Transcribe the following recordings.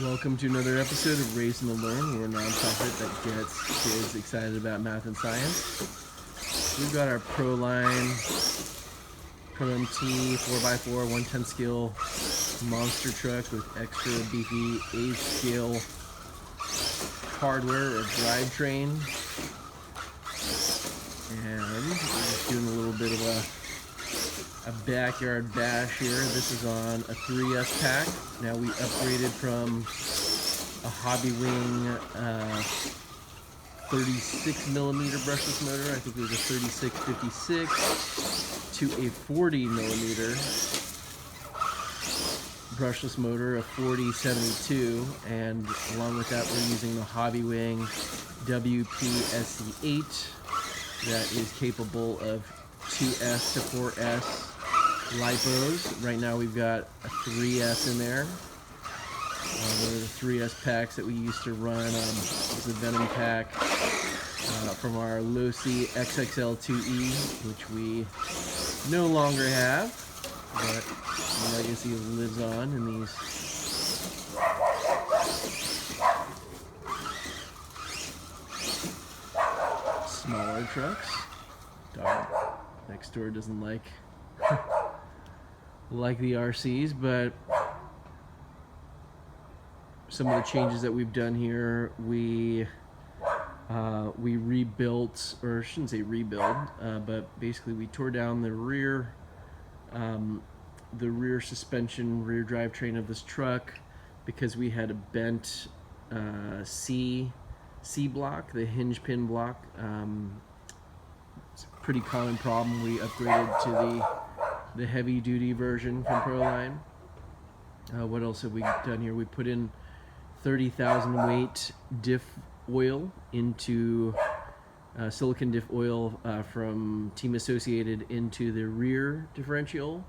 Welcome to another episode of Raising to Learn. We're a nonprofit that gets kids excited about math and science. We've got our Pro Line Pro MT 4x4 110 scale monster truck with extra beefy 8 scale hardware or drivetrain. And we're just doing a little bit of a backyard bash here. This is on a 3S pack. Now we upgraded from a Hobby Wing 36 millimeter brushless motor, I think it was a 3656, to a 40 millimeter brushless motor, a 4072, and along with that we're using the Hobby Wing WPSC8 that is capable of 2S to 4S Lipos. Right now we've got a 3S in there. One of the 3S packs that we used to run is the Venom pack from our Losi XXL2E, which we no longer have, but the legacy lives on in these smaller trucks. Dog next door doesn't like the RCs, but some of the changes that we've done here, we rebuilt, or I shouldn't say rebuild, but basically we tore down the rear suspension, rear drivetrain of this truck because we had a bent C block, the hinge pin block. It's a pretty common problem. We upgraded to the heavy duty version from Proline. What else have we done here? We put in 30,000 weight diff oil into silicon diff oil from Team Associated into the rear differential.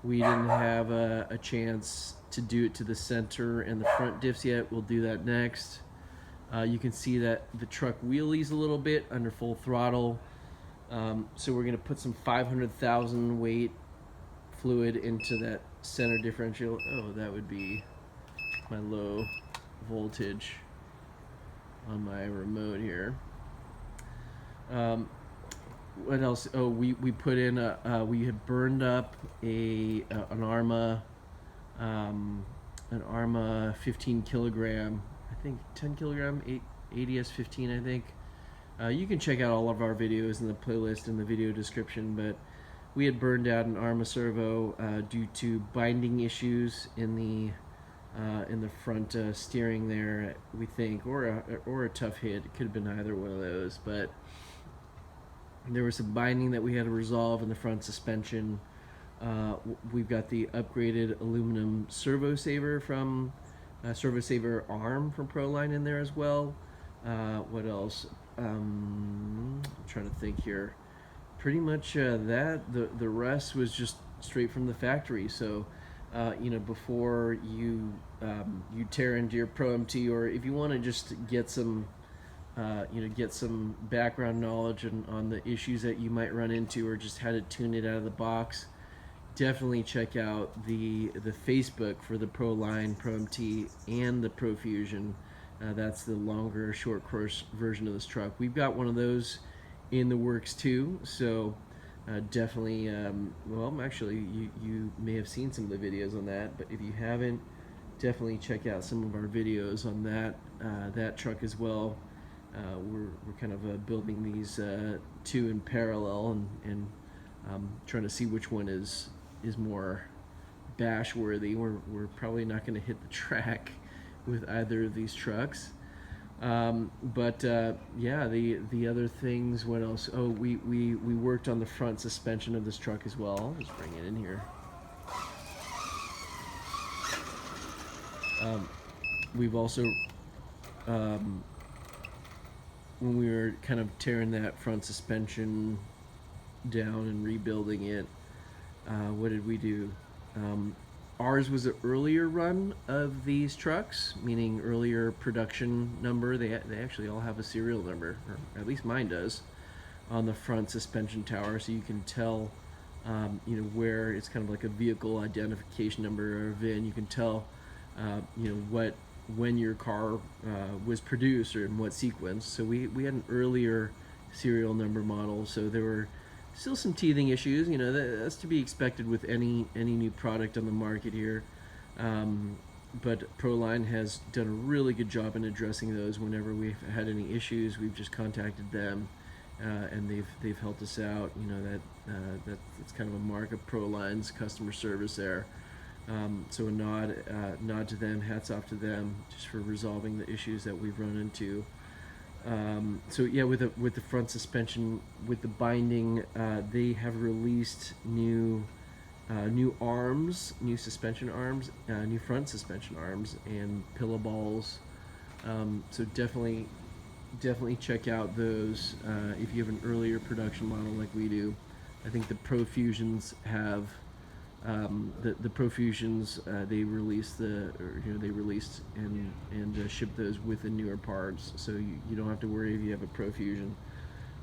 We didn't have a chance to do it to the center and the front diffs yet. We'll do that next. You can see that the truck wheelies a little bit under full throttle. So we're going to put some 500,000 weight fluid into that center differential. Oh, that would be my low voltage on my remote here. What else? Oh, we put in we had burned up an Arma 15 kilogram, I think 10 kilogram ADS15, I think. You can check out all of our videos in the playlist in the video description, but we had burned out an Arma servo due to binding issues in the front steering there, we think, or a tough hit. It could have been either one of those, but there was some binding that we had to resolve in the front suspension. We've got the upgraded aluminum servo saver from servo saver arm from Proline in there as well. What else? I'm trying to think here. Pretty much that. The rest was just straight from the factory. So before you tear into your Pro MT, or if you want to just get some background knowledge on the issues that you might run into, or just how to tune it out of the box, definitely check out the Facebook for the Pro Line, Pro MT, and the Pro Fusion. That's the longer short course version of this truck. We've got one of those in the works too, so definitely, well, actually you may have seen some of the videos on that, but if you haven't, definitely check out some of our videos on that truck as well. We're kind of building these two in parallel and trying to see which one is more bash worthy. We're probably not going to hit the track with either of these trucks. Yeah, the other things, what else? Oh, we worked on the front suspension of this truck as well. I'll just bring it in here. We've also, when we were kind of tearing that front suspension down and rebuilding it, what did we do? Ours was an earlier run of these trucks, meaning earlier production number. They actually all have a serial number, or at least mine does, on the front suspension tower, so you can tell where it's kind of like a vehicle identification number or a VIN. You can tell what when your car was produced or in what sequence. So we had an earlier serial number model, so there were still some teething issues. You know, that's to be expected with any new product on the market here. But Proline has done a really good job in addressing those. Whenever we've had any issues, we've just contacted them, and they've helped us out. You know, that's kind of a mark of Proline's customer service there. So a nod to them, hats off to them, just for resolving the issues that we've run into. So yeah, with the front suspension, with the binding, they have released new arms, new suspension arms, new front suspension arms, and pillow balls. So definitely check out those if you have an earlier production model like we do. I think the Pro Fusions have the Pro Fusions. They released and shipped those with the newer parts, so you don't have to worry if you have a Pro Fusion.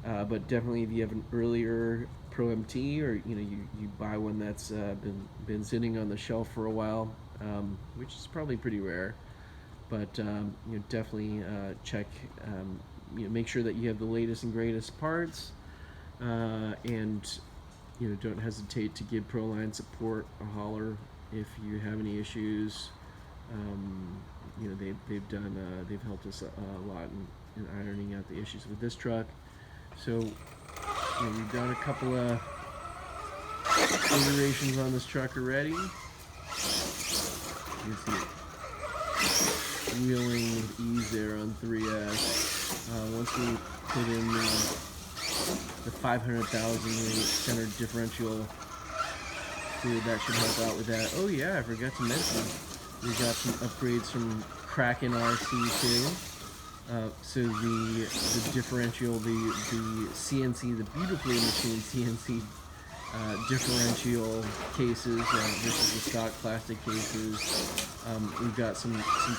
But definitely, if you have an earlier Pro MT, or you buy one that's been sitting on the shelf for a while, which is probably pretty rare. But definitely check. Make sure that you have the latest and greatest parts, and don't hesitate to give Proline support a holler if you have any issues. They've helped us a lot in ironing out the issues with this truck. So we've done a couple of iterations on this truck already. You see it wheeling with ease there on 3S. Once we put in the 500,000 center differential fluid, that should help out with that. Oh yeah, I forgot to mention, we got some upgrades from Kraken RC too. So the differential, the CNC, the beautifully machined CNC differential cases versus the stock plastic cases. We've got some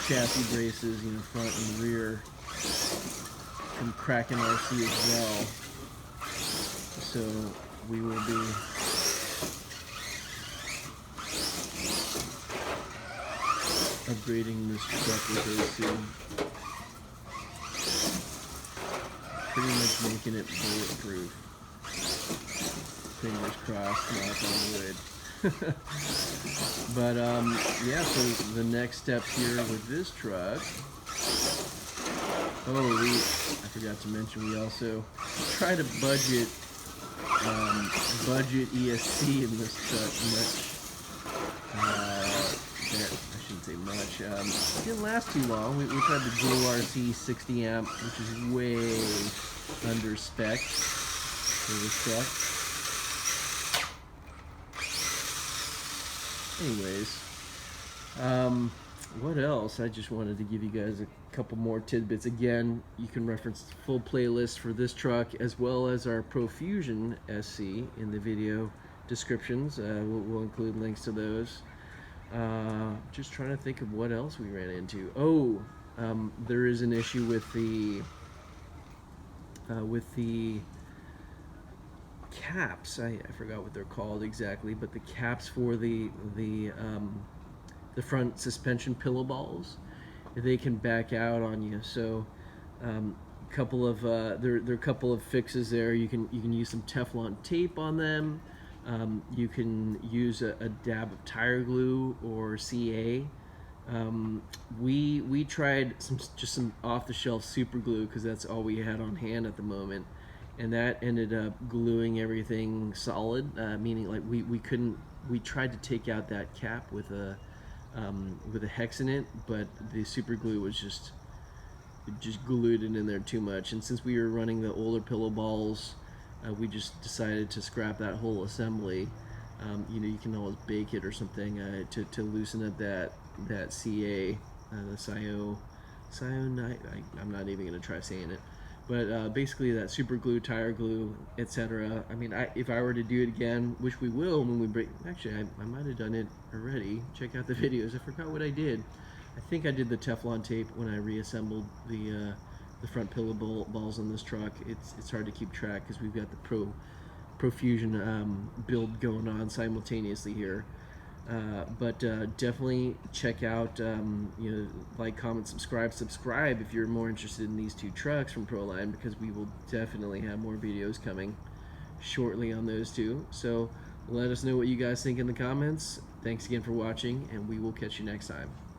chassis braces, front and rear, from Kraken RC as well. So we will be upgrading this truck with those soon. Pretty much making it bulletproof. Fingers crossed, knock on wood. But yeah, so the next step here with this truck. I forgot to mention, we also try to budget ESC in this truck I shouldn't say much. It didn't last too long. We tried the dual RC 60 amp, which is way under spec for this truck. Anyways, what else? I just wanted to give you guys a couple more tidbits. Again, you can reference the full playlist for this truck as well as our Profusion SC in the video descriptions. We'll include links to those. Just trying to think of what else we ran into. There is an issue with the caps. I forgot what they're called exactly, but the caps for the front suspension pillow balls, they can back out on you. So there are a couple of fixes there. You can use some Teflon tape on them. You can use a dab of tire glue or CA. We tried some off-the-shelf super glue because that's all we had on hand at the moment, and that ended up gluing everything solid. Meaning, like, we tried to take out that cap with a hex in it, but the super glue was just glued it in there too much. And since we were running the older pillow balls, we just decided to scrap that whole assembly. You can always bake it or something to loosen up that CA, the cyanide. I'm not even going to try saying it, but basically that super glue, tire glue, etc. I mean, if I were to do it again, which we will when we break. Actually, I might have done it already. Check out the videos. I forgot what I did. I think I did the Teflon tape when I reassembled the front pillow balls on this truck. It's hard to keep track because we've got the Profusion build going on simultaneously here. But definitely check out, like, comment, subscribe if you're more interested in these two trucks from Proline, because we will definitely have more videos coming shortly on those two. So let us know what you guys think in the comments. Thanks again for watching, and we will catch you next time.